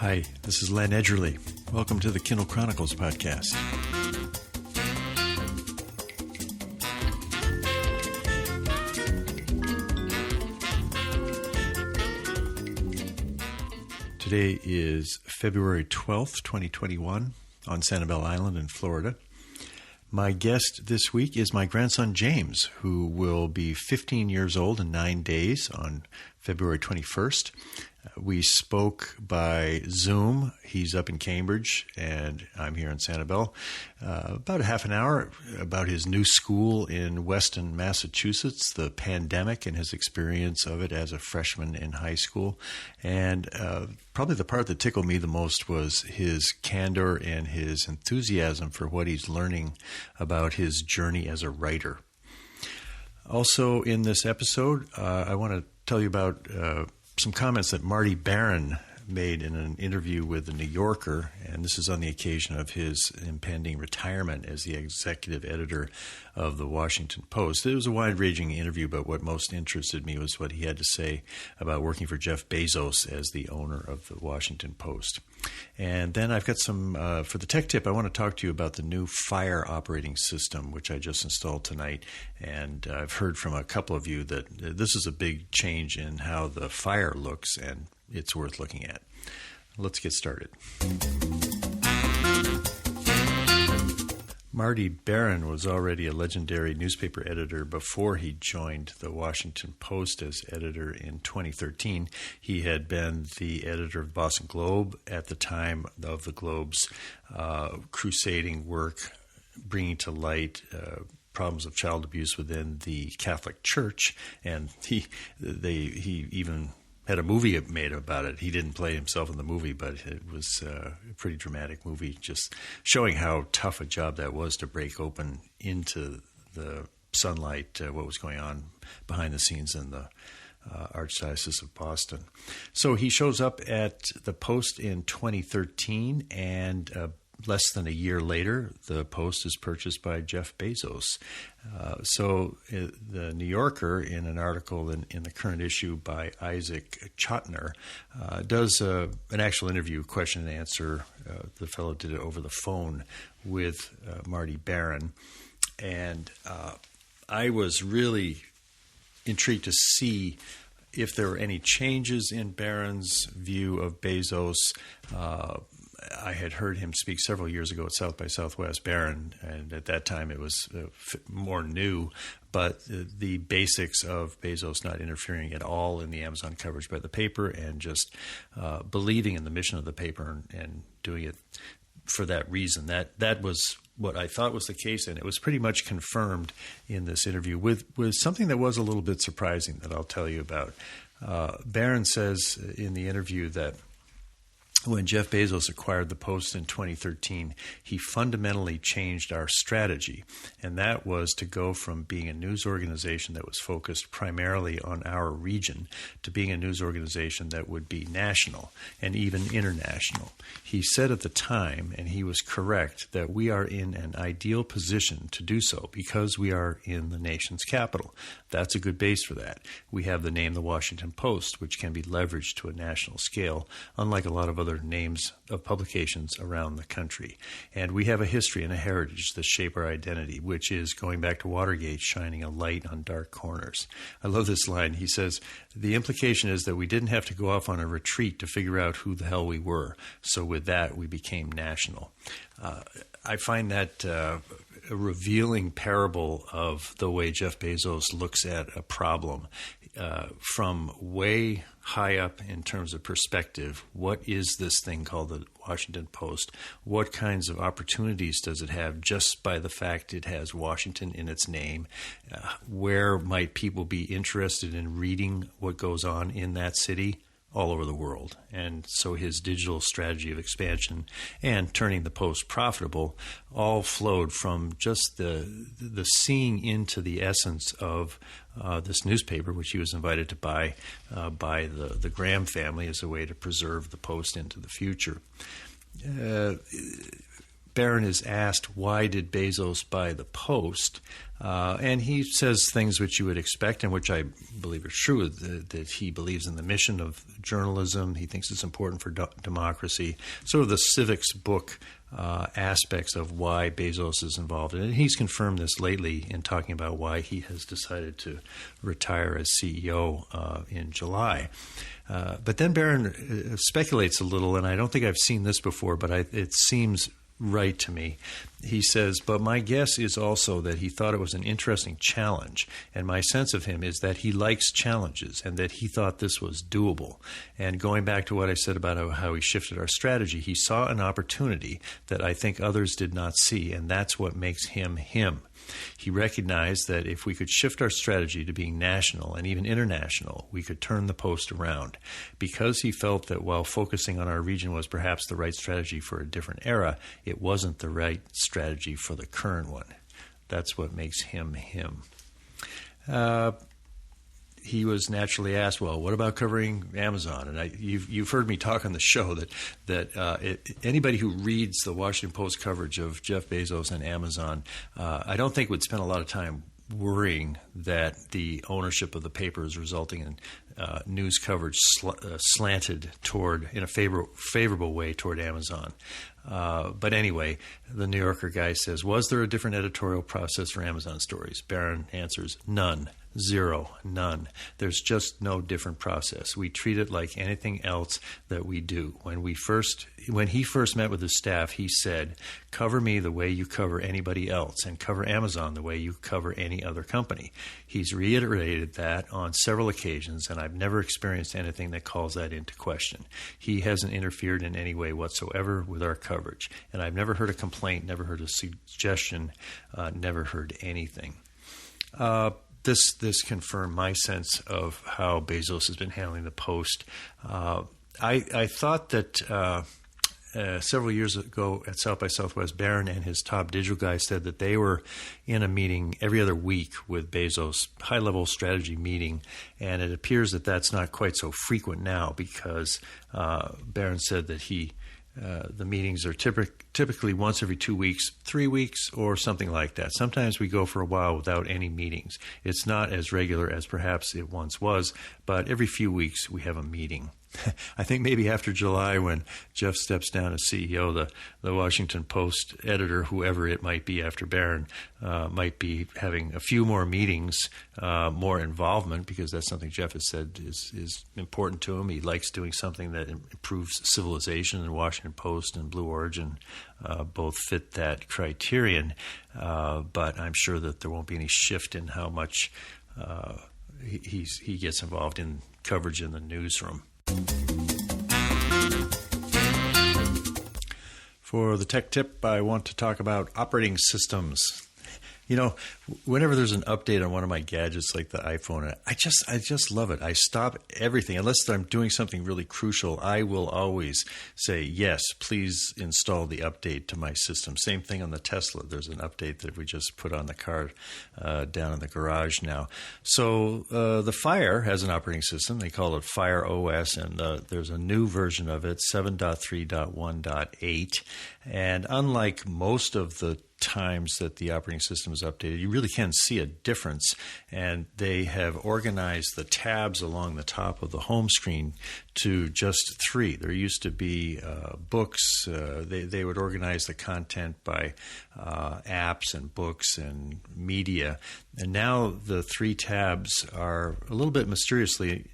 Hi, this is Len Edgerly. Welcome to the Kindle Chronicles podcast. Today is February 12th, 2021, on Sanibel Island in Florida. My guest this week is my grandson James, who will be 15 years old in 9 days on February 21st. We spoke by Zoom. He's up in Cambridge, and I'm here in Sanibel. About a half an hour about his new school in Weston, Massachusetts, the pandemic and his experience of it as a freshman in high school. And probably the part that tickled me the most was his candor and his enthusiasm for what he's learning about his journey as a writer. Also in this episode, I want to tell you about some comments that Marty Baron made in an interview with The New Yorker, and this is on the occasion of his impending retirement as the executive editor of the Washington Post. It was a wide-ranging interview, but what most interested me was what he had to say about working for Jeff Bezos as the owner of the Washington Post. And then I've got some, for the tech tip, I want to talk to you about the new Fire operating system, which I just installed tonight. And I've heard from a couple of you that this is a big change in how the Fire looks, and it's worth looking at. Let's get started. Marty Baron was already a legendary newspaper editor before he joined the Washington Post as editor in 2013. He had been the editor of the Boston Globe at the time of the Globe's crusading work, bringing to light problems of child abuse within the Catholic Church, and he even had a movie made about it. He didn't play himself in the movie, but it was a pretty dramatic movie, just showing how tough a job that was to break open into the sunlight what was going on behind the scenes in the Archdiocese of Boston. So he shows up at the Post in 2013, and less than a year later, the Post is purchased by Jeff Bezos. So the New Yorker, in an article in the current issue by Isaac Chotiner, does an actual interview, question and answer. The fellow did it over the phone with Marty Baron. And I was really intrigued to see if there were any changes in Baron's view of Bezos. I had heard him speak several years ago at South by Southwest, Baron, and at that time it was more new, but the basics of Bezos not interfering at all in the Amazon coverage by the paper and just believing in the mission of the paper and doing it for that reason. That was what I thought was the case, and it was pretty much confirmed in this interview with something that was a little bit surprising that I'll tell you about. Baron says in the interview that when Jeff Bezos acquired the Post in 2013, he fundamentally changed our strategy, and that was to go from being a news organization that was focused primarily on our region to being a news organization that would be national and even international. He said at the time, and he was correct, that we are in an ideal position to do so because we are in the nation's capital. That's a good base for that. We have the name the Washington Post, which can be leveraged to a national scale, unlike a lot of other names of publications around the country. And we have a history and a heritage that shape our identity, which is going back to Watergate, shining a light on dark corners. I love this line. He says, the implication is that we didn't have to go off on a retreat to figure out who the hell we were. So with that, we became national. I find that a revealing parable of the way Jeff Bezos looks at a problem from way high up in terms of perspective. What is this thing called the Washington Post? What kinds of opportunities does it have just by the fact it has Washington in its name? Where might people be interested in reading what goes on in that city? All over the world. And so his digital strategy of expansion and turning the Post profitable all flowed from just the seeing into the essence of this newspaper, which he was invited to buy by the Graham family as a way to preserve the Post into the future. Baron is asked, why did Bezos buy the Post? And he says things which you would expect and which I believe are true, that he believes in the mission of journalism. He thinks it's important for democracy, sort of the civics book aspects of why Bezos is involved in it. And he's confirmed this lately in talking about why he has decided to retire as CEO in July. But then Baron speculates a little, and I don't think I've seen this before, but it seems right to me. He says, but my guess is also that he thought it was an interesting challenge. And my sense of him is that he likes challenges and that he thought this was doable. And going back to what I said about how he shifted our strategy, he saw an opportunity that I think others did not see, and that's what makes him him. He recognized that if we could shift our strategy to being national and even international, we could turn the Post around. Because he felt that while focusing on our region was perhaps the right strategy for a different era, it wasn't the right strategy for the current one. That's what makes him him. He was naturally asked, well, what about covering Amazon? And you've heard me talk on the show that anybody who reads the Washington Post coverage of Jeff Bezos and Amazon, I don't think would spend a lot of time worrying that the ownership of the paper is resulting in news coverage slanted toward, in a favorable way, toward Amazon. But anyway, the New Yorker guy says, was there a different editorial process for Amazon stories? Baron answers, none. Zero. None. There's just no different process. We treat it like anything else that we do. When he first met with his staff, he said, cover me the way you cover anybody else and cover Amazon the way you cover any other company. He's reiterated that on several occasions, and I've never experienced anything that calls that into question. He hasn't interfered in any way whatsoever with our coverage, and I've never heard a complaint, never heard a suggestion, never heard anything. This confirmed my sense of how Bezos has been handling the Post. I thought that several years ago at South by Southwest, Baron and his top digital guy said that they were in a meeting every other week with Bezos, high-level strategy meeting, and it appears that that's not quite so frequent now because Baron said that the meetings are typically once every 2 weeks, 3 weeks, or something like that. Sometimes we go for a while without any meetings. It's not as regular as perhaps it once was, but every few weeks we have a meeting. I think maybe after July, when Jeff steps down as CEO, the Washington Post editor, whoever it might be after Baron, might be having a few more meetings, more involvement, because that's something Jeff has said is important to him. He likes doing something that improves civilization, and Washington Post and Blue Origin both fit that criterion. But I'm sure that there won't be any shift in how much he gets involved in coverage in the newsroom. For the tech tip, I want to talk about operating systems. You know, whenever there's an update on one of my gadgets like the iPhone, I just love it. I stop everything. Unless I'm doing something really crucial, I will always say, yes, please install the update to my system. Same thing on the Tesla. There's an update that we just put on the car down in the garage now. So the Fire has an operating system. They call it Fire OS, and there's a new version of it, 7.3.1.8. And unlike most of the times that the operating system is updated, you really can see a difference, and they have organized the tabs along the top of the home screen to just 3. There used to be books. They would organize the content by apps and books and media, and now the 3 tabs are a little bit mysteriously,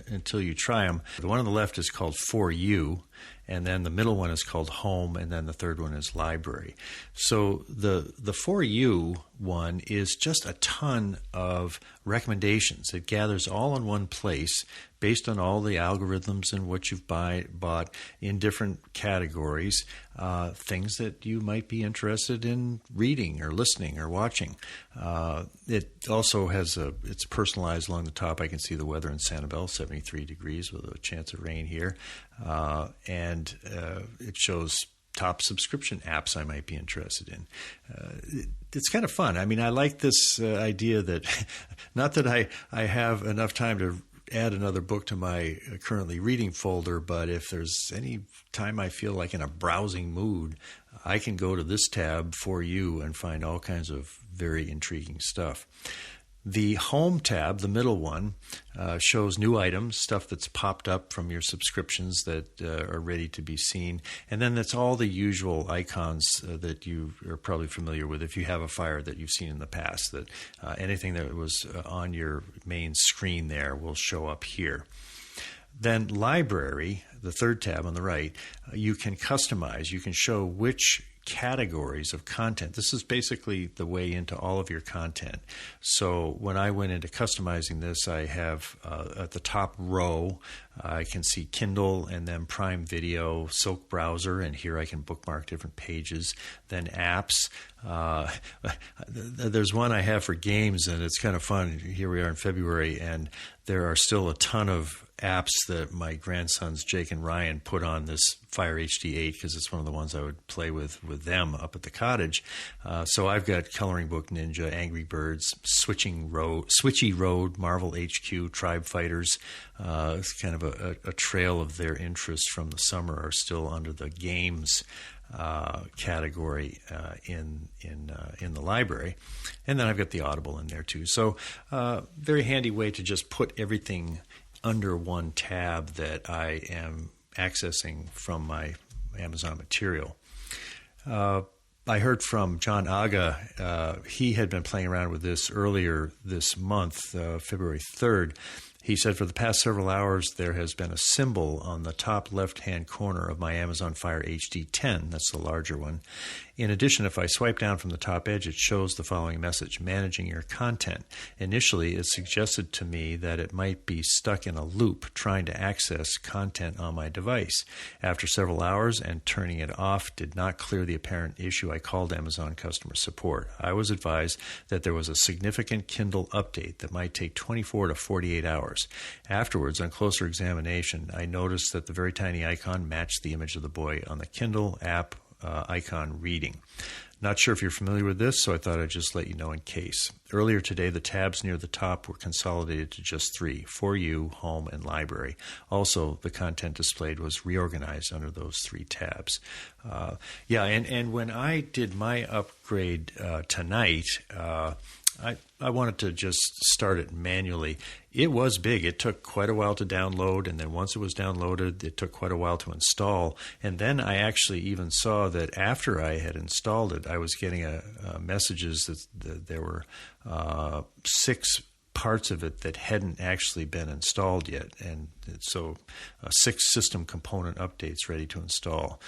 until you try them. The one on the left is called For You, and then the middle one is called Home, and then the third one is Library. So the For You one is just a ton of recommendations. It gathers all in one place based on all the algorithms and what you've bought in different categories, things that you might be interested in reading or listening or watching. It also has it's personalized along the top. I can see the weather in Sanibel, 73 degrees with a chance of rain here. And it shows top subscription apps I might be interested in. It's kind of fun. I mean, I like this idea that, not that I have enough time to add another book to my currently reading folder, but if there's any time I feel like in a browsing mood, I can go to this tab for you and find all kinds of very intriguing stuff. The Home tab, the middle one, shows new items, stuff that's popped up from your subscriptions that are ready to be seen. And then that's all the usual icons that you are probably familiar with if you have a Fire that you've seen in the past, that anything that was on your main screen there will show up here. Then Library, the third tab on the right, you can customize. You can show which categories of content. This is basically the way into all of your content. So when I went into customizing this, I have at the top row, I can see Kindle and then Prime Video, Silk Browser, and here I can bookmark different pages. Then apps. There's one I have for games, and it's kind of fun. Here we are in February, and there are still a ton of apps that my grandsons Jake and Ryan put on this Fire HD8 because it's one of the ones I would play with them up at the cottage. So I've got Coloring Book Ninja, Angry Birds, Switchy Road, Marvel HQ, Tribe Fighters. It's kind of a trail of their interests from the summer are still under the games category in the library. And then I've got the Audible in there too. So very handy way to just put everything under one tab that I am accessing from my Amazon material. I heard from John Aga. He had been playing around with this earlier this month, February 3rd. He said, for the past several hours, there has been a symbol on the top left-hand corner of my Amazon Fire HD 10. That's the larger one. In addition, if I swipe down from the top edge, it shows the following message: managing your content. Initially, it suggested to me that it might be stuck in a loop trying to access content on my device. After several hours and turning it off did not clear the apparent issue, I called Amazon customer support. I was advised that there was a significant Kindle update that might take 24 to 48 hours. Afterwards, on closer examination, I noticed that the very tiny icon matched the image of the boy on the Kindle app icon reading. Not sure if you're familiar with this, so I thought I'd just let you know in case. Earlier today, the tabs near the top were consolidated to just 3: For You, Home, and Library. Also, the content displayed was reorganized under those 3 tabs. And when I did my upgrade tonight, I wanted to just start it manually. It was big. It took quite a while to download, and then once it was downloaded, it took quite a while to install. And then I actually even saw that after I had installed it, I was getting messages that there were 6 parts of it that hadn't actually been installed yet, and so 6 system component updates ready to install.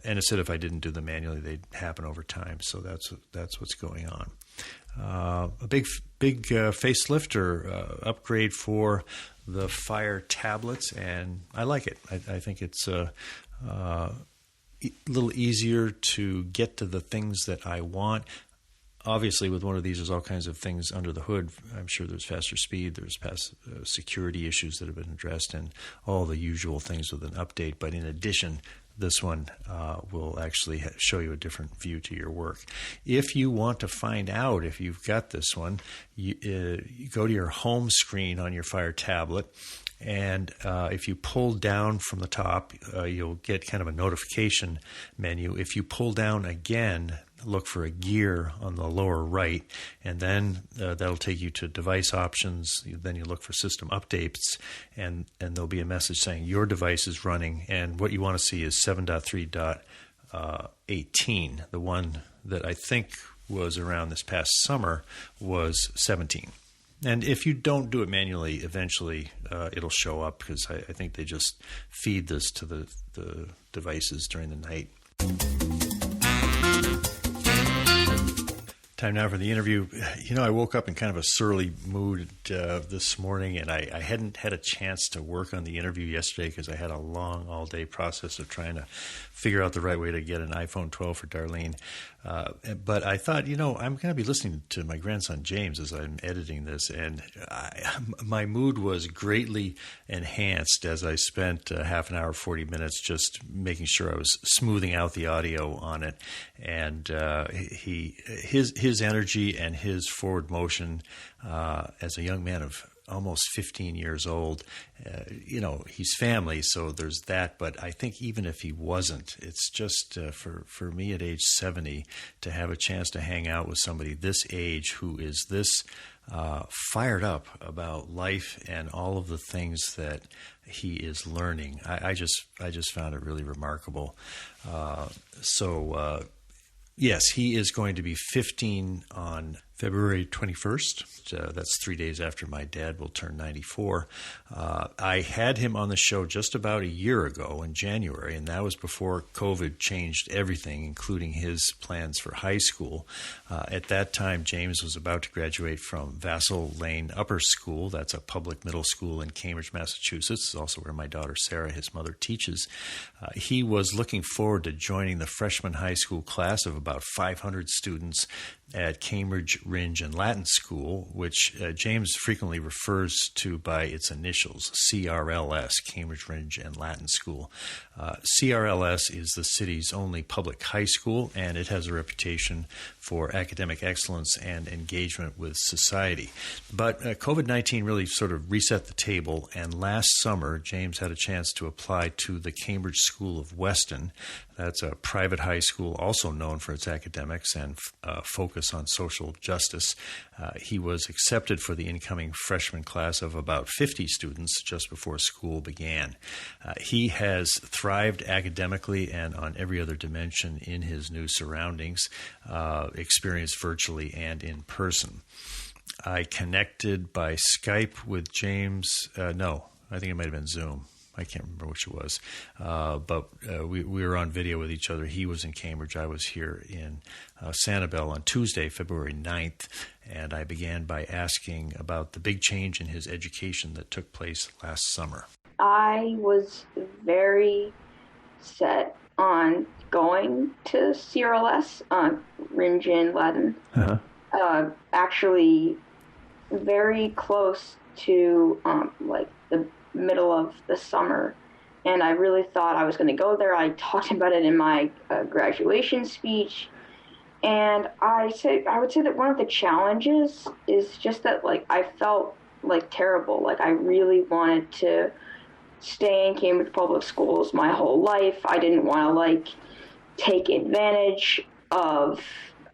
And it said if I didn't do them manually, they'd happen over time. So that's what's going on. A big facelift or upgrade for the Fire tablets, and I like it. I think it's a little easier to get to the things that I want. Obviously, with one of these, there's all kinds of things under the hood. I'm sure there's faster speed, there's past security issues that have been addressed, and all the usual things with an update. But in addition, this one will actually show you a different view to your work. If you want to find out if you've got this one, you go to your home screen on your Fire tablet, and if you pull down from the top, you'll get kind of a notification menu. If you pull down again, look for a gear on the lower right, and then that'll take you to device options. Then you look for system updates, and there'll be a message saying your device is running, and what you want to see is 7.3.18. The one that I think was around this past summer was 17. And if you don't do it manually, eventually it'll show up, because I think they just feed this to the devices during the night. Time now for the interview. I woke up in kind of a surly mood this morning, and I hadn't had a chance to work on the interview yesterday because I had a long all-day process of trying to figure out the right way to get an iPhone 12 for Darlene. But I thought, I'm going to be listening to my grandson James as I'm editing this, and my mood was greatly enhanced as I spent half an hour, 40 minutes just making sure I was smoothing out the audio on it. And his energy and his forward motion as a young man of almost 15 years old. He's family, so there's that. But I think even if he wasn't, it's just for me at age 70 to have a chance to hang out with somebody this age who is this fired up about life and all of the things that he is learning. I just found it really remarkable. Yes, he is going to be 15 on February 21st. That's 3 days after my dad will turn 94. I had him on the show just about a year ago in January, and that was before COVID changed everything, including his plans for high school. At that time, James was about to graduate from Vassal Lane Upper School. That's a public middle school in Cambridge, Massachusetts. It's also where my daughter Sarah, his mother, teaches. He was looking forward to joining the freshman high school class of about 500 students at Cambridge, Rindge, and Latin School, which James frequently refers to by its initials, CRLS, Cambridge, Rindge, and Latin School. CRLS is the city's only public high school, and it has a reputation for academic excellence and engagement with society. But COVID-19 really sort of reset the table, and last summer, James had a chance to apply to the Cambridge School of Weston. That's a private high school also known for its academics and focus on social justice. He was accepted for the incoming freshman class of about 50 students just before school began. He has thrived academically and on every other dimension in his new surroundings, experienced virtually and in person. I connected by Skype with James. No, I think it might have been Zoom. I can't remember which it was, but we were on video with each other. He was in Cambridge. I was here in Sanibel on Tuesday, February 9th, and I began by asking about the big change in his education that took place last summer. I was very set on going to CRLS, Rindge and Latin, actually very close to the middle of the summer, and I really thought I was going to go there. I talked about it in my graduation speech, and I would say that one of the challenges is just that I felt terrible. I really wanted to stay in Cambridge Public Schools my whole life. I didn't want to take advantage of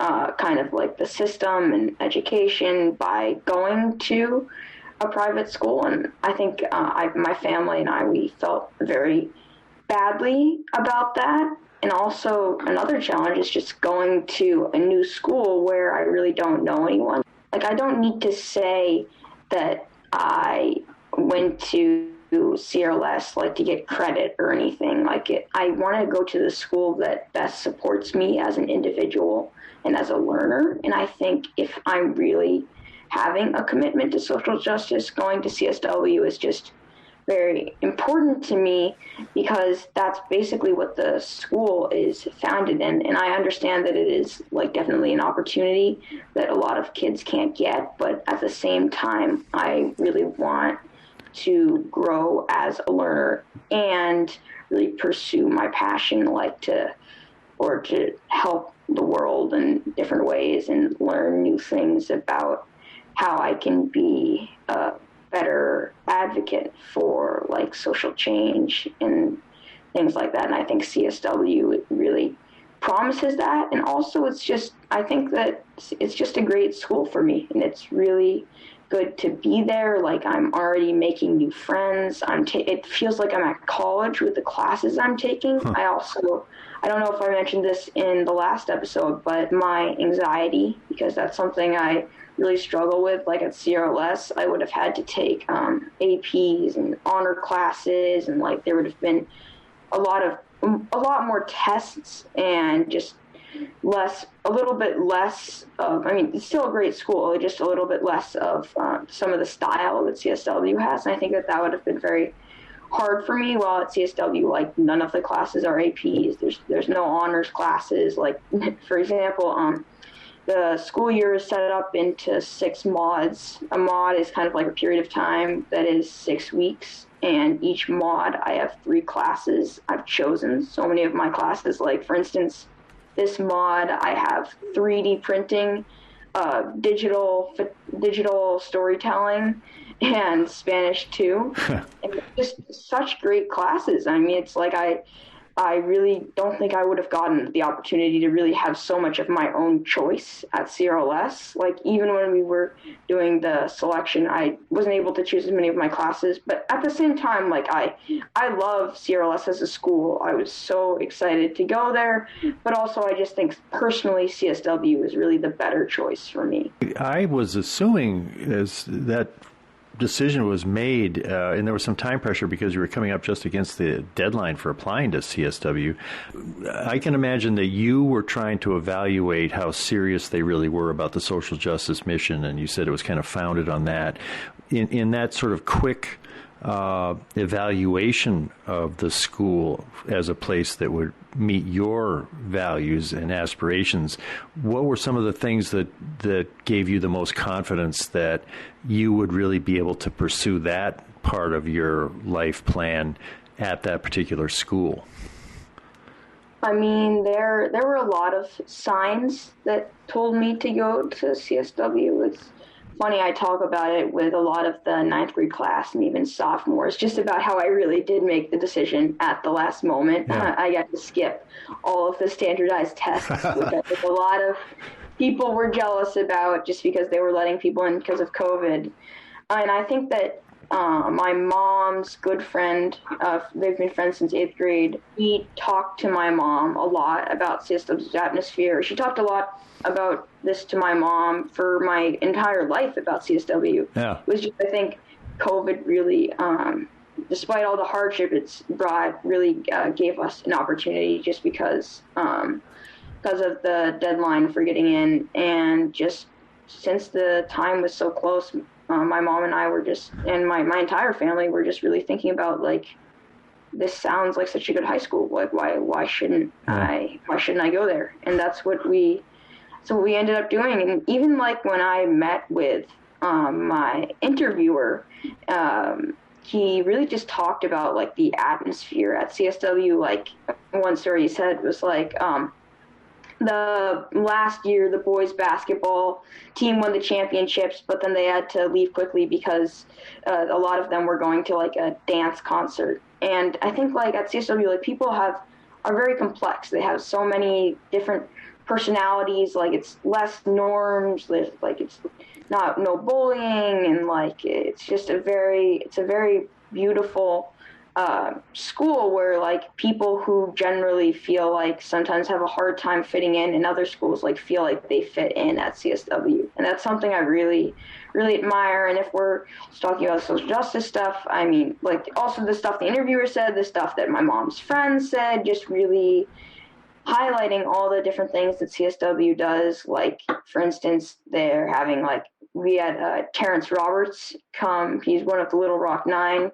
the system and education by going to a private school, and I think my family and we felt very badly about that. And also another challenge is just going to a new school where I really don't know anyone. I don't need to say that I went to CRLS to get credit or anything like it. I want to go to the school that best supports me as an individual and as a learner, and I think if I'm really having a commitment to social justice, going to CSW is just very important to me because that's basically what the school is founded in. And I understand that it is definitely an opportunity that a lot of kids can't get. But at the same time, I really want to grow as a learner and really pursue my passion, to help the world in different ways and learn new things about how I can be a better advocate for social change and things like that. And I think CSW really promises that. And also I think that it's just a great school for me, and it's really good to be there. I'm already making new friends. It feels like I'm at college with the classes I'm taking. I don't know if I mentioned this in the last episode, but my anxiety, because that's something I really struggle with, at CRLS, I would have had to take APs and honor classes, and there would have been a lot more tests and just a little bit less of, it's still a great school, just a little bit less of some of the style that CSW has. And I think that would have been very hard for me. While at CSW, none of the classes are APs. There's no honors classes. For example, the school year is set up into 6 mods. A mod is kind of a period of time that is 6 weeks. And each mod, I have 3 classes I've chosen. So many of my classes, for instance, this mod, I have 3D printing, digital storytelling, and Spanish too. And just such great classes. I mean, it's like I really don't think I would have gotten the opportunity to really have so much of my own choice at CRLS. Like, even when we were doing the selection, I wasn't able to choose as many of my classes. But at the same time, like, I love CRLS as a school. I was so excited to go there. But also, I just think personally, CSW is really the better choice for me. I was assuming as that decision was made, and there was some time pressure because you were coming up just against the deadline for applying to CSW. I can imagine that you were trying to evaluate how serious they really were about the social justice mission, and you said it was kind of founded on that. In that sort of quick evaluation of the school as a place that would meet your values and aspirations, what were some of the things that gave you the most confidence that you would really be able to pursue that part of your life plan at that particular school? I mean, there were a lot of signs that told me to go to CSW. It's funny, I talk about it with a lot of the ninth grade class and even sophomores, just about how I really did make the decision at the last moment. Yeah. I got to skip all of the standardized tests, which I think a lot of people were jealous about just because they were letting people in because of COVID. And I think that my mom's good friend, they've been friends since 8th grade, he talked to my mom a lot about CSW's atmosphere. She talked a lot about this to my mom for my entire life about CSW. Yeah. It was just, I think, COVID really, despite all the hardship it's brought, really gave us an opportunity just because of the deadline for getting in. And just since the time was so close, my mom and I were just, and my entire family were just really thinking about, like, this sounds like such a good high school. Like, why shouldn't I go there? And that's what we ended up doing. And even like when I met with my interviewer, he really just talked about like the atmosphere at CSW. Like, one story he said was like, the last year the boys basketball team won the championships, but then they had to leave quickly because a lot of them were going to like a dance concert. And I think like at CSW, like, people are very complex. They have so many different personalities. Like, it's less norms. Like, it's no bullying, and like it's a very beautiful school where like people who generally feel like sometimes have a hard time fitting in other schools, like, feel like they fit in at CSW. And that's something I really, really admire. And if we're talking about social justice stuff, I mean, like, also the stuff the interviewer said, the stuff that my mom's friends said, just really highlighting all the different things that CSW does. Like, for instance, they're having, like, we had Terrence Roberts come. He's one of the Little Rock Nine,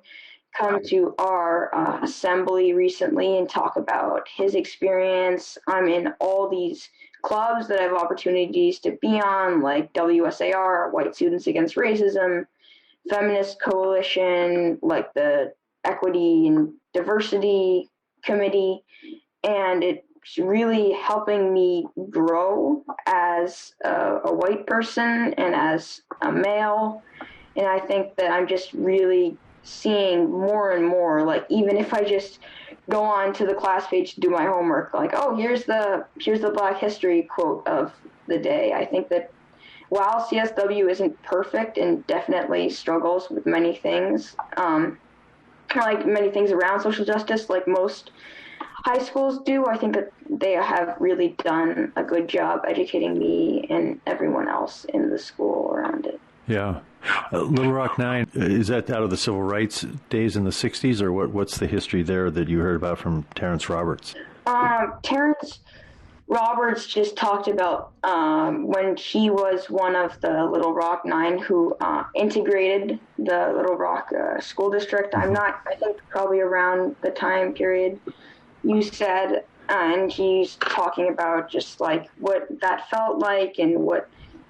come to our assembly recently and talk about his experience. I'm in all these clubs that I have opportunities to be on, like WSAR, White Students Against Racism, Feminist Coalition, like the Equity and Diversity Committee, and it's really helping me grow as a white person and as a male. And I think that I'm just really seeing more and more, like, even if I just go on to the class page to do my homework, like, oh, here's the Black History quote of the day. I think that while CSW isn't perfect and definitely struggles with many things, like many things around social justice, like most high schools do, I think that they have really done a good job educating me and everyone else in the school around it. Yeah. Little Rock Nine, is that out of the civil rights days in the 60s, or what's the history there that you heard about from Terrence Roberts? Terrence Roberts just talked about when he was one of the Little Rock Nine who integrated the Little Rock school district. I think probably around the time period you said, and he's talking about just like what that felt like and what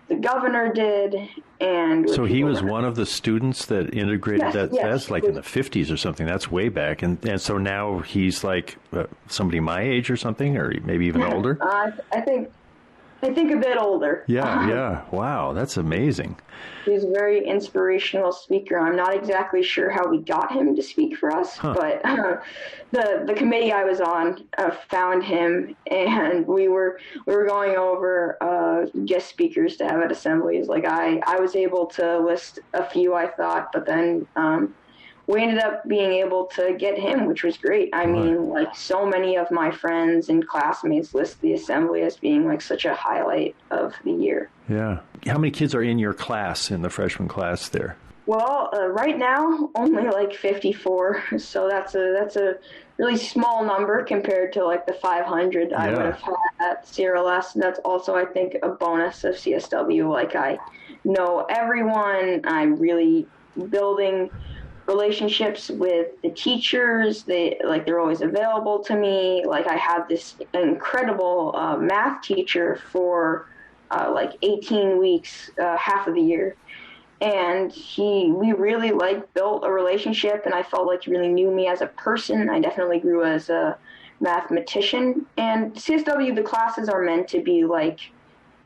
the governor did. And so he was one of the students that integrated that. Yes, that's like in the 50s or something. That's way back. And so now he's like somebody my age or something, or maybe even older. I think I think a bit older. Yeah. Wow, that's amazing. He's a very inspirational speaker. I'm not exactly sure how we got him to speak for us, but the committee I was on found him, and we were going over guest speakers to have at assemblies. Like I was able to list a few, I thought, but then we ended up being able to get him, which was great. I mean, like, so many of my friends and classmates list the assembly as being like such a highlight of the year. Yeah. How many kids are in your class, in the freshman class there? Well, right now, only like 54. So that's a really small number compared to like the 500 I would have had at CRLS. And that's also, I think, a bonus of CSW. Like, I know everyone. I'm really building relationships with the teachers. They're always available to me. Like, I have this incredible math teacher for like 18 weeks, half of the year. And we really like built a relationship, and I felt like he really knew me as a person. I definitely grew as a mathematician. And CSW, the classes are meant to be like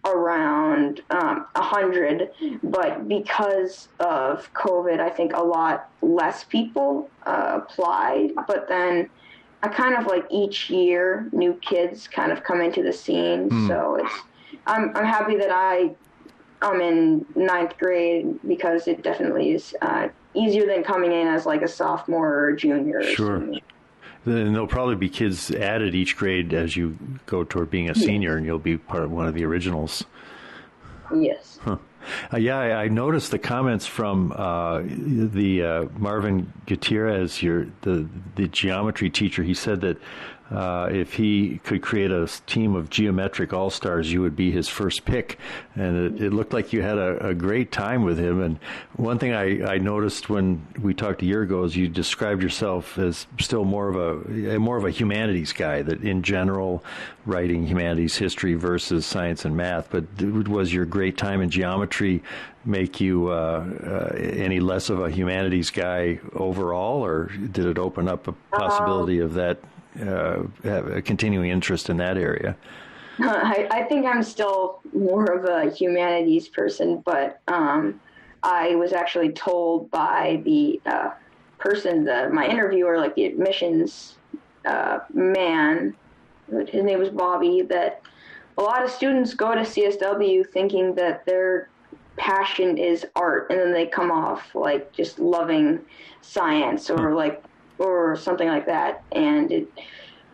around 100, but because of COVID, I think a lot less people applied. But then I kind of like each year, new kids kind of come into the scene. So I'm happy that I'm in 9th grade, because it definitely is easier than coming in as like a sophomore or a junior. Sure. Then there'll probably be kids added each grade as you go toward being a senior, and you'll be part of one of the originals. Yes. I noticed the comments from the Marvin Gutierrez, the geometry teacher. He said that if he could create a team of geometric all-stars, you would be his first pick. And it looked like you had a great time with him. And one thing I noticed when we talked a year ago is you described yourself as still more of a humanities guy, that in general, writing humanities, history versus science and math. But was your great time in geometry make you any less of a humanities guy overall, or did it open up a possibility of that? Have a continuing interest in that area? I think I'm still more of a humanities person, but I was actually told by the person, my interviewer, like the admissions man, his name was Bobby, that a lot of students go to CSW thinking that their passion is art, and then they come off like just loving science or something like that. And it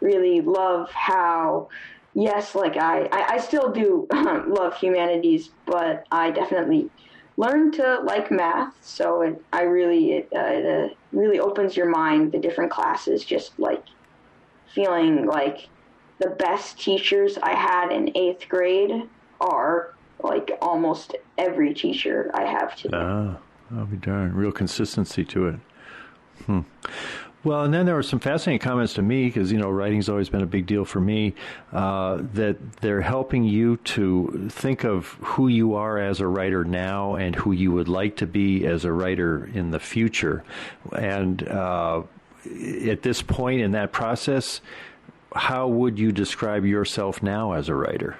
really love how, yes, like I still do love humanities, but I definitely learned to like math. So it really opens your mind, the different classes, just like feeling like the best teachers I had in 8th grade are like almost every teacher I have today. I'll be darned. Real consistency to it. Well, and then there were some fascinating comments to me, because, writing's always been a big deal for me, that they're helping you to think of who you are as a writer now and who you would like to be as a writer in the future. And at this point in that process, how would you describe yourself now as a writer?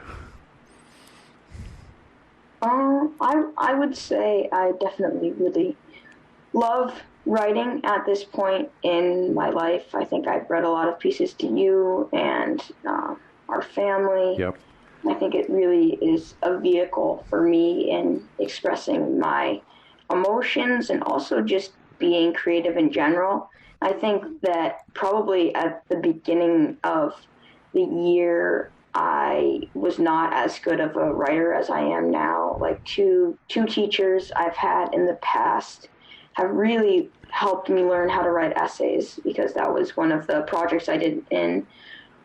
I would say I definitely really love writing at this point in my life. I think I've read a lot of pieces to you and our family. Yep. I think it really is a vehicle for me in expressing my emotions and also just being creative in general. I think that probably at the beginning of the year, I was not as good of a writer as I am now. Like two teachers I've had in the past have really helped me learn how to write essays, because that was one of the projects I did in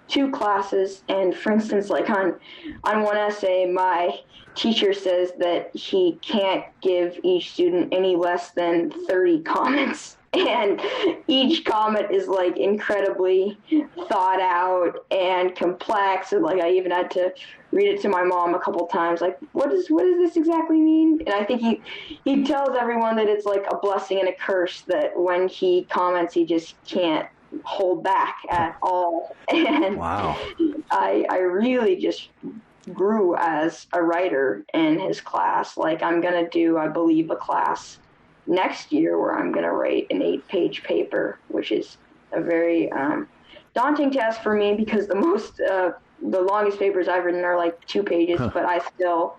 2 classes. And for instance, like on one essay, my teacher says that he can't give each student any less than 30 comments. And each comment is like incredibly thought out and complex. And like I even had to read it to my mom a couple times. Like, what does this exactly mean? And I think he tells everyone that it's like a blessing and a curse, that when he comments, he just can't hold back at all. And wow. I really just grew as a writer in his class. Like, I'm going to do, I believe, a class next year where I'm going to write an 8-page paper, which is a very daunting task for me because the longest papers I've written are like 2 pages, but I still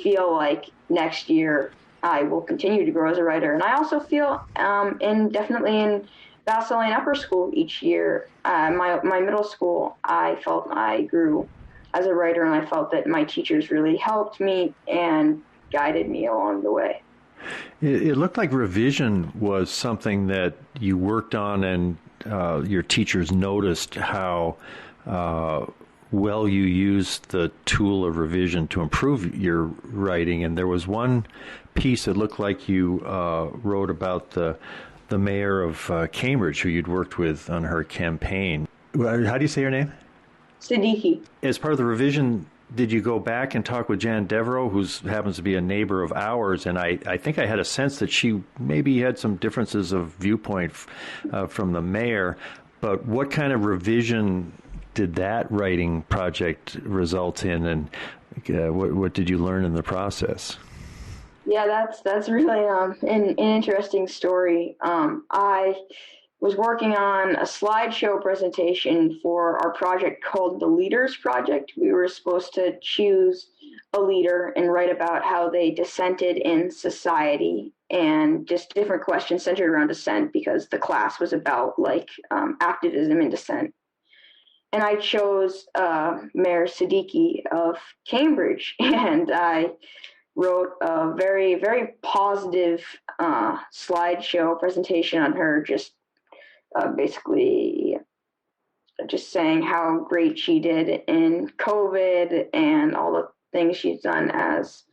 feel like next year I will continue to grow as a writer. And I also feel definitely in Vassal and upper school each year, my middle school, I felt I grew as a writer, and I felt that my teachers really helped me and guided me along the way. It looked like revision was something that you worked on, and your teachers noticed how well you used the tool of revision to improve your writing. And there was one piece that looked like you wrote about the mayor of Cambridge, who you'd worked with on her campaign. How do you say her name? Siddiqui. As part of the revision, did you go back and talk with Jan Devereaux, who happens to be a neighbor of ours? And I think I had a sense that she maybe had some differences of viewpoint from the mayor. But what kind of revision did that writing project result in, and what did you learn in the process? Yeah, that's really an interesting story. I was working on a slideshow presentation for our project called the Leaders Project. We were supposed to choose a leader and write about how they dissented in society and just different questions centered around dissent, because the class was about activism and dissent. And I chose Mayor Siddiqui of Cambridge, and I wrote a very, very positive slideshow presentation on her, just basically just saying how great she did in COVID and all the things she's done as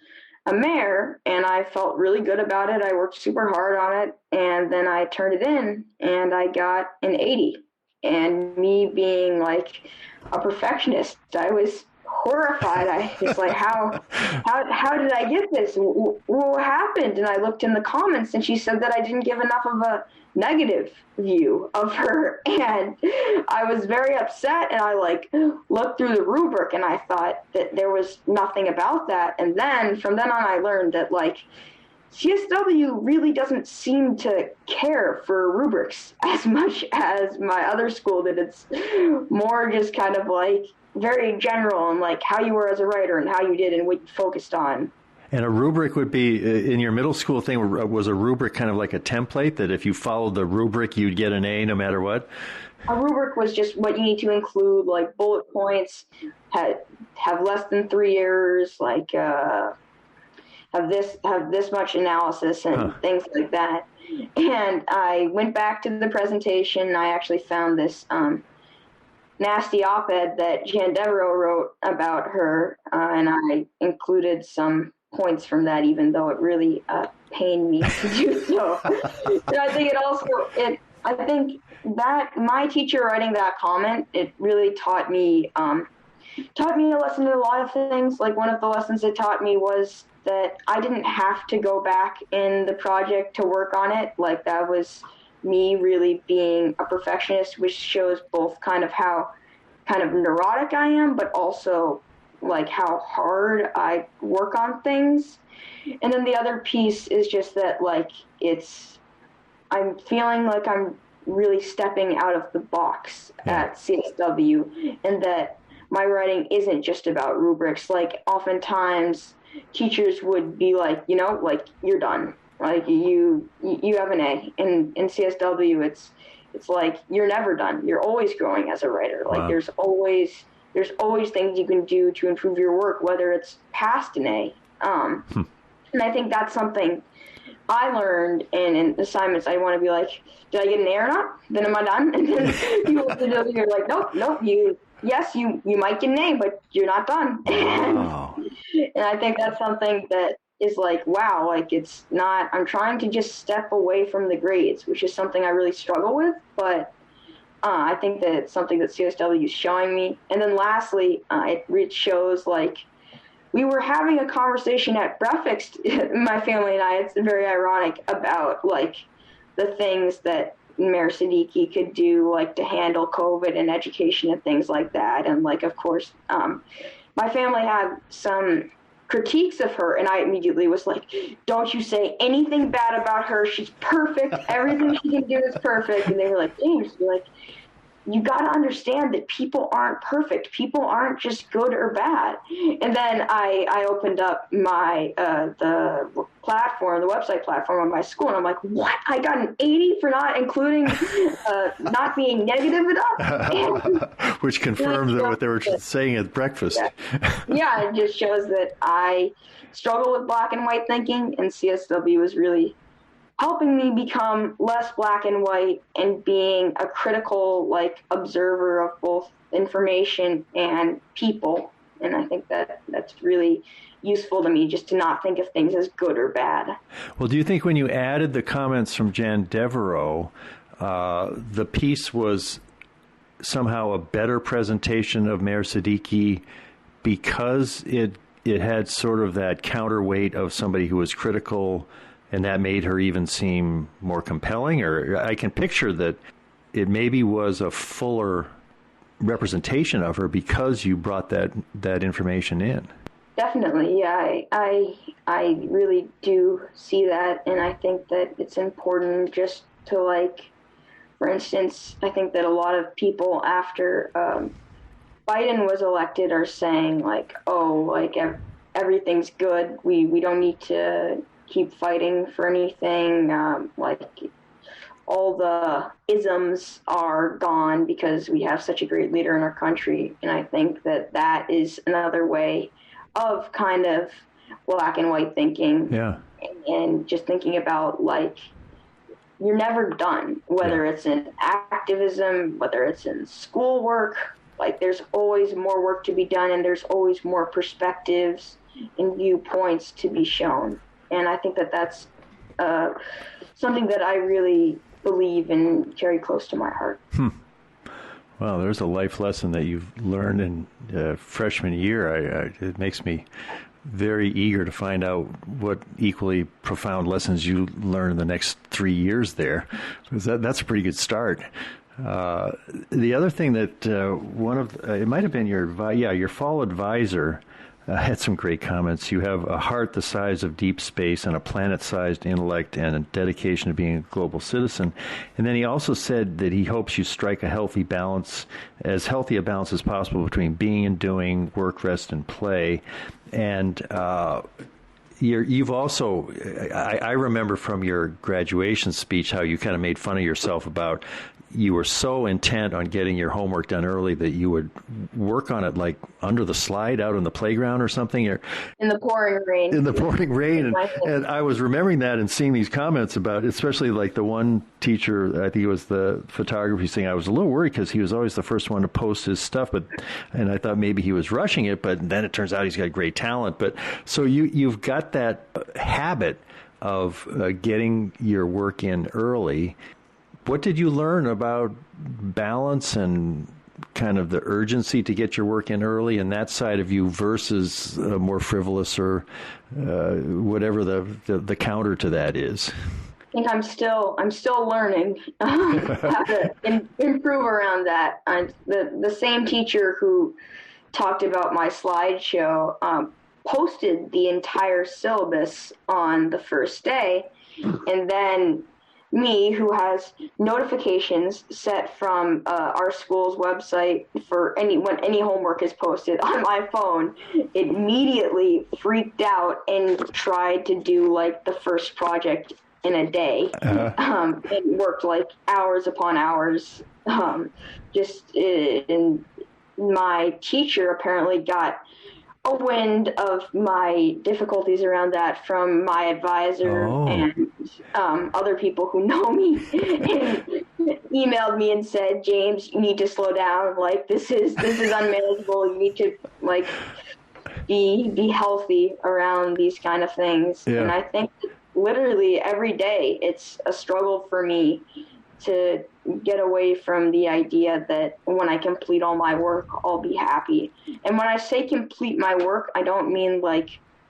a mayor. And I felt really good about it. I worked super hard on it, and then I turned it in and I got an 80. And me being like a perfectionist, I was horrified. I was like, how did I get this? What happened? And I looked in the comments, and she said that I didn't give enough of a negative view of her. And I was very upset, and I looked through the rubric, and I thought that there was nothing about that. And then from then on, I learned that CSW really doesn't seem to care for rubrics as much as my other school did. It's more just kind of very general and how you were as a writer and how you did and what you focused on. And a rubric would be, in your middle school thing, was a rubric kind of like a template that if you followed the rubric, you'd get an A no matter what? A rubric was just what you need to include, bullet points, have less than 3 errors, have this much analysis and things like that. And I went back to the presentation. I actually found this nasty op-ed that Jan Devereaux wrote about her, and I included some points from that, even though it really pained me to do so. And I think I think that my teacher writing that comment, it really taught me a lesson in a lot of things. One of the lessons it taught me was that I didn't have to go back in the project to work on it. That was me really being a perfectionist, which shows both kind of how kind of neurotic I am, but also how hard I work on things. And then the other piece is just that I'm feeling like I'm really stepping out of the box at CSW, and that my writing isn't just about rubrics. Oftentimes teachers would be you're done. You have an A. In CSW, it's you're never done. You're always growing as a writer. Wow. There's always things you can do to improve your work, whether it's past an A. And I think that's something I learned in assignments. I want to be did I get an A or not? Then am I done? And then you're nope. You might get an A, but you're not done. Wow. And I think that's something that is wow, it's not, I'm trying to just step away from the grades, which is something I really struggle with, but I think that it's something that CSW is showing me. And then lastly, it shows we were having a conversation at breakfast, my family and I, it's very ironic, about the things that Mayor Siddiqui could do to handle COVID and education and things like that. And of course, my family had some critiques of her, and I immediately was like, don't you say anything bad about her. She's perfect. Everything she can do is perfect. And they were like, James, you're like, you got to understand that people aren't perfect. People aren't just good or bad. And then I opened up my the website platform of my school, and I'm like, what? I got an 80 for not including, not being negative enough? Which confirms what they were saying at breakfast. Yeah, it just shows that I struggle with black and white thinking, and CSW was really helping me become less black and white and being a critical, observer of both information and people. And I think that that's really useful to me, just to not think of things as good or bad. Well, do you think when you added the comments from Jan Devereaux, the piece was somehow a better presentation of Mayor Siddiqui because it had sort of that counterweight of somebody who was critical, and that made her even seem more compelling? Or I can picture that it maybe was a fuller representation of her because you brought that information in. Definitely, yeah. I really do see that, and I think that it's important just to, for instance, I think that a lot of people after Biden was elected are saying, everything's good. We don't need to keep fighting for anything, all the isms are gone because we have such a great leader in our country. And I think that that is another way of kind of black and white thinking. Yeah. And just thinking about, you're never done, whether it's in activism, whether it's in schoolwork. There's always more work to be done, and there's always more perspectives and viewpoints to be shown. And I think that that's something that I really believe and carry close to my heart. Well, there's a life lesson that you've learned in freshman year. It makes me very eager to find out what equally profound lessons you learn in the next 3 years there, because that's a pretty good start. The other thing that it might have been your fall advisor had some great comments. You have a heart the size of deep space and a planet-sized intellect and a dedication to being a global citizen. And then he also said that he hopes you strike a healthy balance, as healthy a balance as possible between being and doing, work, rest, and play. And you've also, I remember from your graduation speech how you kind of made fun of yourself about you were so intent on getting your homework done early that you would work on it under the slide out on the playground or something. Or in the pouring rain. In the pouring rain. And I was remembering that and seeing these comments about, especially the one teacher, I think it was the photography thing. I was a little worried because he was always the first one to post his stuff, and I thought maybe he was rushing it, but then it turns out he's got great talent. But so you've got that habit of getting your work in early. What did you learn about balance and kind of the urgency to get your work in early and that side of you versus a more frivolous or whatever the counter to that is? I think I'm still learning how to improve around that. The same teacher who talked about my slideshow posted the entire syllabus on the first day, and then me, who has notifications set from our school's website for when any homework is posted on my phone, immediately freaked out and tried to do the first project in a day. It worked hours upon hours. And my teacher apparently got a wind of my difficulties around that from my advisor and other people who know me, and emailed me and said, James, you need to slow down. This is unmanageable. You need to be healthy around these kind of things. Yeah. And I think literally every day it's a struggle for me to get away from the idea that when I complete all my work, I'll be happy. And when I say complete my work, I don't mean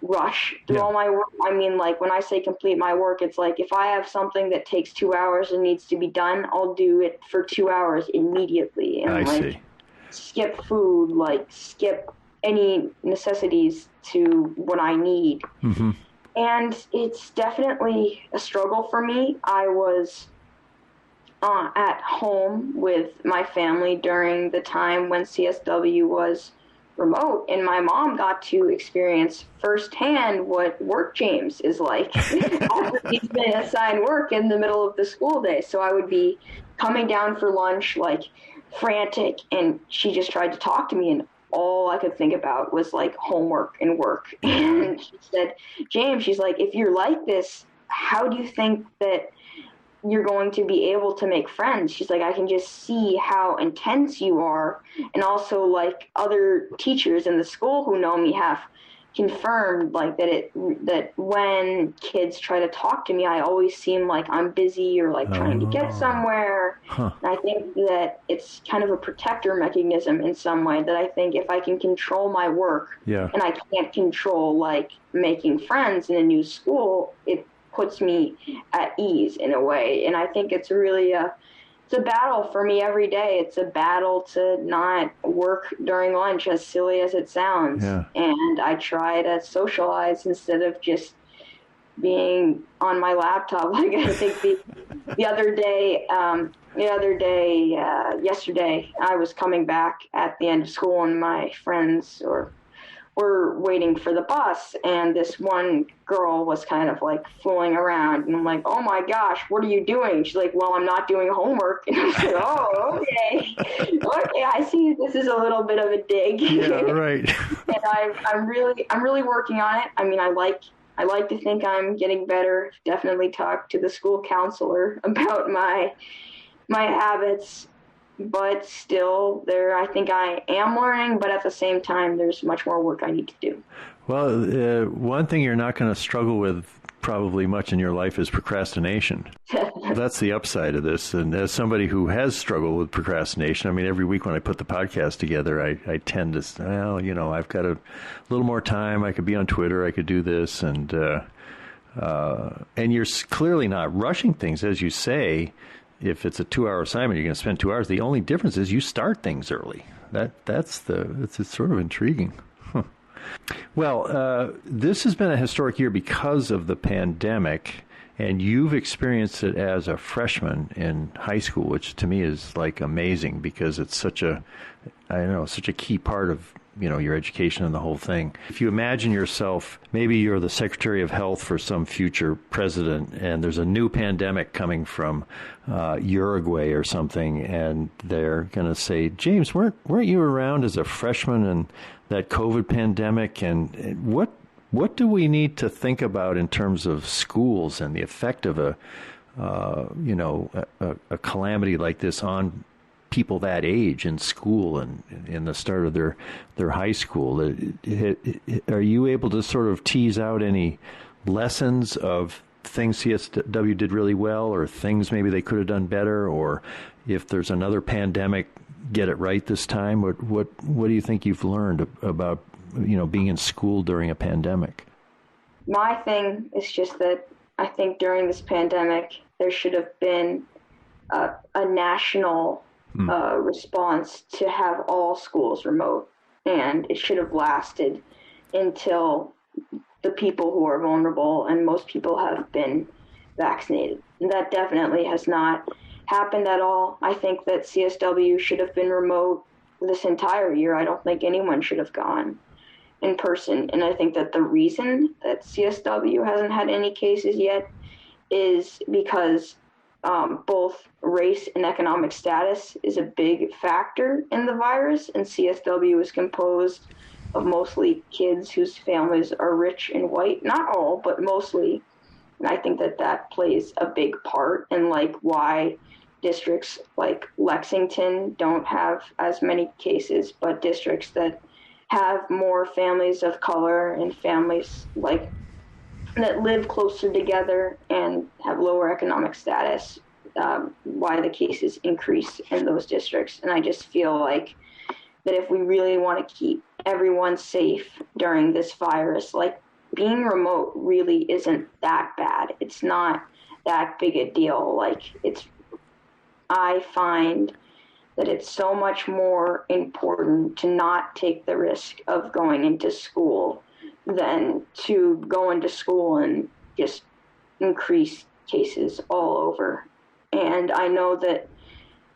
rush through all my work. I mean when I say complete my work, it's if I have something that takes 2 hours and needs to be done, I'll do it for 2 hours immediately. And I see. Skip food, skip any necessities to what I need. Mm-hmm. And it's definitely a struggle for me. I was at home with my family during the time when CSW was remote, and my mom got to experience firsthand what work James is like after he's been assigned work in the middle of the school day. So I would be coming down for lunch like frantic, and she just tried to talk to me, and all I could think about was like homework and work. And she said, James, she's like, if you're like this, how do you think that you're going to be able to make friends? She's like, I can just see how intense you are. And also, like, other teachers in the school who know me have confirmed, like, that when kids try to talk to me, I always seem like I'm busy or like trying to get somewhere. And I think that it's kind of a protector mechanism in some way, that I think if I can control my work and I can't control like making friends in a new school, it puts me at ease in a way. And I think it's really it's a battle for me every day. It's a battle to not work during lunch, as silly as it sounds. And I try to socialize instead of just being on my laptop. Like, I think yesterday, I was coming back at the end of school, and my friends were waiting for the bus, and this one girl was kind of like fooling around, and I'm like, oh my gosh, what are you doing? She's like, well, I'm not doing homework. And I was like, oh, okay, I see this is a little bit of a dig. Yeah, right. And I'm really working on it. I mean, I like to think I'm getting better. Definitely talk to the school counselor about my habits. But still, I think I am learning, but at the same time, there's much more work I need to do. Well, one thing you're not going to struggle with probably much in your life is procrastination. That's the upside of this. And as somebody who has struggled with procrastination, I mean, every week when I put the podcast together, I tend to say, well, I've got a little more time. I could be on Twitter. I could do this. And you're clearly not rushing things, as you say. If it's a 2-hour assignment, you're going to spend 2 hours. The only difference is you start things early. It's sort of intriguing. Huh. Well, this has been a historic year because of the pandemic, and you've experienced it as a freshman in high school, which to me is like amazing because it's such a key part of your education and the whole thing. If you imagine yourself, maybe you're the Secretary of Health for some future president, and there's a new pandemic coming from Uruguay or something, and they're going to say, James, weren't you around as a freshman in that COVID pandemic? And what do we need to think about in terms of schools and the effect of a calamity like this on people that age in school and in the start of their high school? Are you able to sort of tease out any lessons of things CSW did really well, or things maybe they could have done better, or if there's another pandemic, get it right this time? What do you think you've learned about being in school during a pandemic? My thing is just that I think during this pandemic there should have been a national response to have all schools remote, and it should have lasted until the people who are vulnerable, and most people have been vaccinated. And that definitely has not happened at all. I think that CSW should have been remote this entire year. I don't think anyone should have gone in person. And I think that the reason that CSW hasn't had any cases yet is because both race and economic status is a big factor in the virus, and CSW is composed of mostly kids whose families are rich and white. Not all, but mostly. And I think that plays a big part in why districts like Lexington don't have as many cases, but districts that have more families of color and families that live closer together and have lower economic status, why the cases increase in those districts. And I just feel like that if we really want to keep everyone safe during this virus, being remote really isn't that bad. It's not that big a deal. I find that it's so much more important to not take the risk of going into school than to go into school and just increase cases all over. And I know that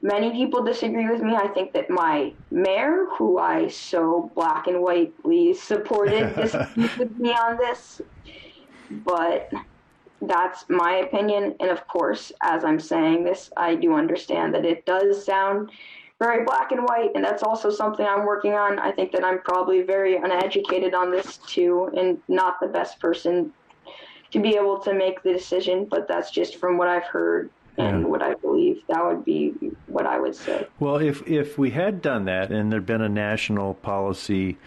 many people disagree with me. I think that my mayor, who I so black and whitely supported, disagrees with me on this. But that's my opinion. And of course, as I'm saying this, I do understand that it does sound very black and white, and that's also something I'm working on. I think that I'm probably very uneducated on this too, and not the best person to be able to make the decision, but that's just from what I've heard and what I believe. That would be what I would say. Well, if we had done that and there'd been a national policy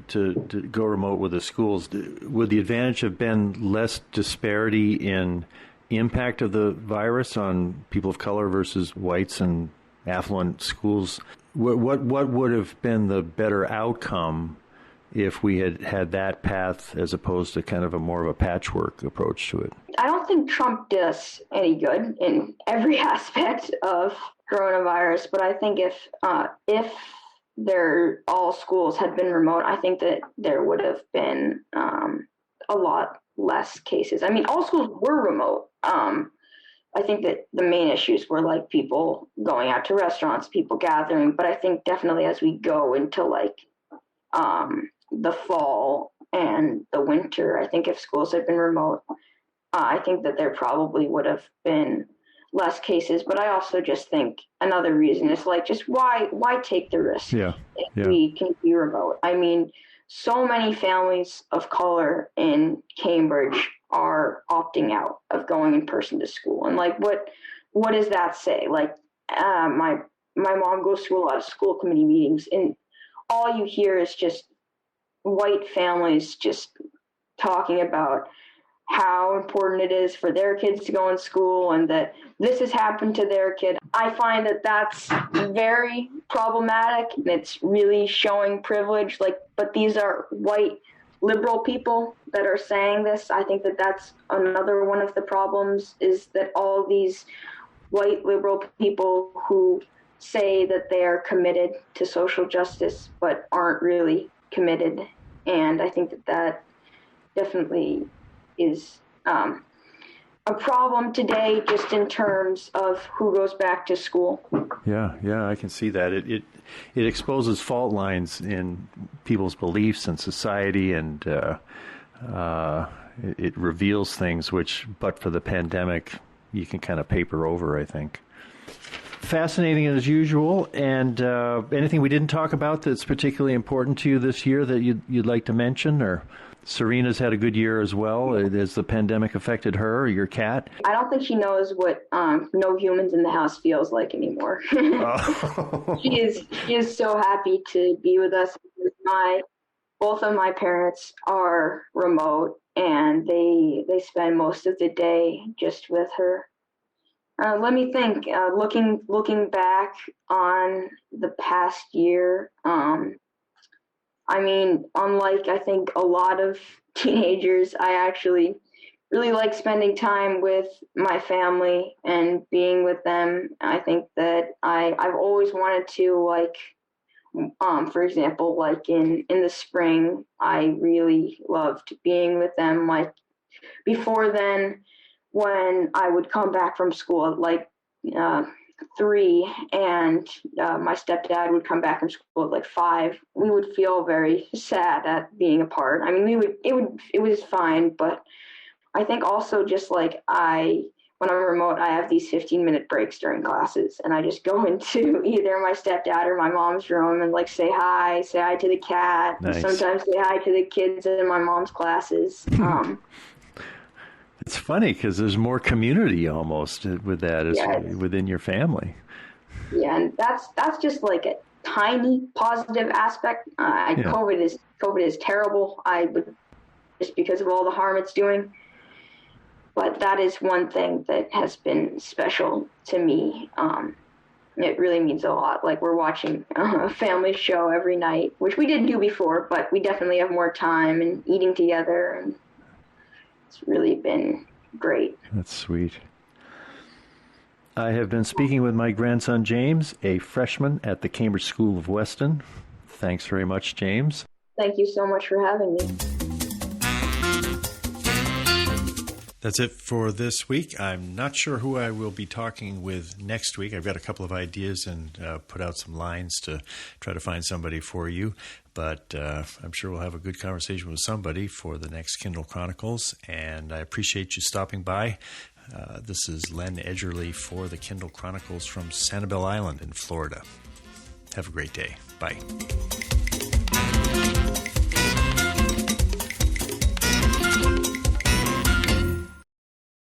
to go remote with the schools, would the advantage have been less disparity in impact of the virus on people of color versus whites and affluent schools? What would have been the better outcome if we had had that path as opposed to kind of a more of a patchwork approach to it? I don't think Trump did us any good in every aspect of coronavirus, but I think if all schools had been remote, I think that there would have been a lot less cases. I mean, all schools were remote. I think that the main issues were like people going out to restaurants, people gathering. But I think definitely as we go into like the fall and the winter, I think if schools had been remote, I think that there probably would have been less cases. But I also just think another reason is like, just why take the risk if we can be remote? I mean, so many families of color in Cambridge are opting out of going in person to school. And like, what does that say? Like, my mom goes to a lot of school committee meetings, and all you hear is just white families just talking about how important it is for their kids to go in school and that this has happened to their kid. I find that that's very problematic, and it's really showing privilege. Like, but these are white liberal people that are saying this. I think that that's another one of the problems, is that all these white liberal people who say that they are committed to social justice but aren't really committed. And I think that that definitely is a problem today, just in terms of who goes back to school. Yeah, I can see that. It exposes fault lines in people's beliefs and society, and it reveals things which, but for the pandemic, you can kind of paper over, I think. Fascinating as usual. And anything we didn't talk about that's particularly important to you this year that you'd like to mention? Or Serena's had a good year as well. Has the pandemic affected her or your cat? I don't think she knows what no humans in the house feels like anymore. Oh. She is so happy to be with us. Both of my parents are remote, and they spend most of the day just with her. Let me think. Looking back on the past year, I mean, unlike I think a lot of teenagers, I actually really like spending time with my family and being with them. I think that I've always wanted to, like, for example, like in the spring, I really loved being with them. Like before then, when I would come back from school at like 3, and my stepdad would come back from school at like 5, we would feel very sad at being apart. I mean, it was fine, but I think also just like when I'm remote, I have these 15-minute breaks during classes, and I just go into either my stepdad or my mom's room and like say hi to the cat. Nice. Sometimes say hi to the kids in my mom's classes. It's funny because there's more community almost with that within your family. Yeah, and that's just like a tiny positive aspect. COVID is terrible. Just because of all the harm it's doing. But that is one thing that has been special to me. It really means a lot. Like we're watching a family show every night, which we didn't do before, but we definitely have more time and eating together, and it's really been great. That's sweet. I have been speaking with my grandson, James, a freshman at the Cambridge School of Weston. Thanks very much, James. Thank you so much for having me. That's it for this week. I'm not sure who I will be talking with next week. I've got a couple of ideas and put out some lines to try to find somebody for you. But I'm sure we'll have a good conversation with somebody for the next Kindle Chronicles. And I appreciate you stopping by. This is Len Edgerly for the Kindle Chronicles from Sanibel Island in Florida. Have a great day. Bye.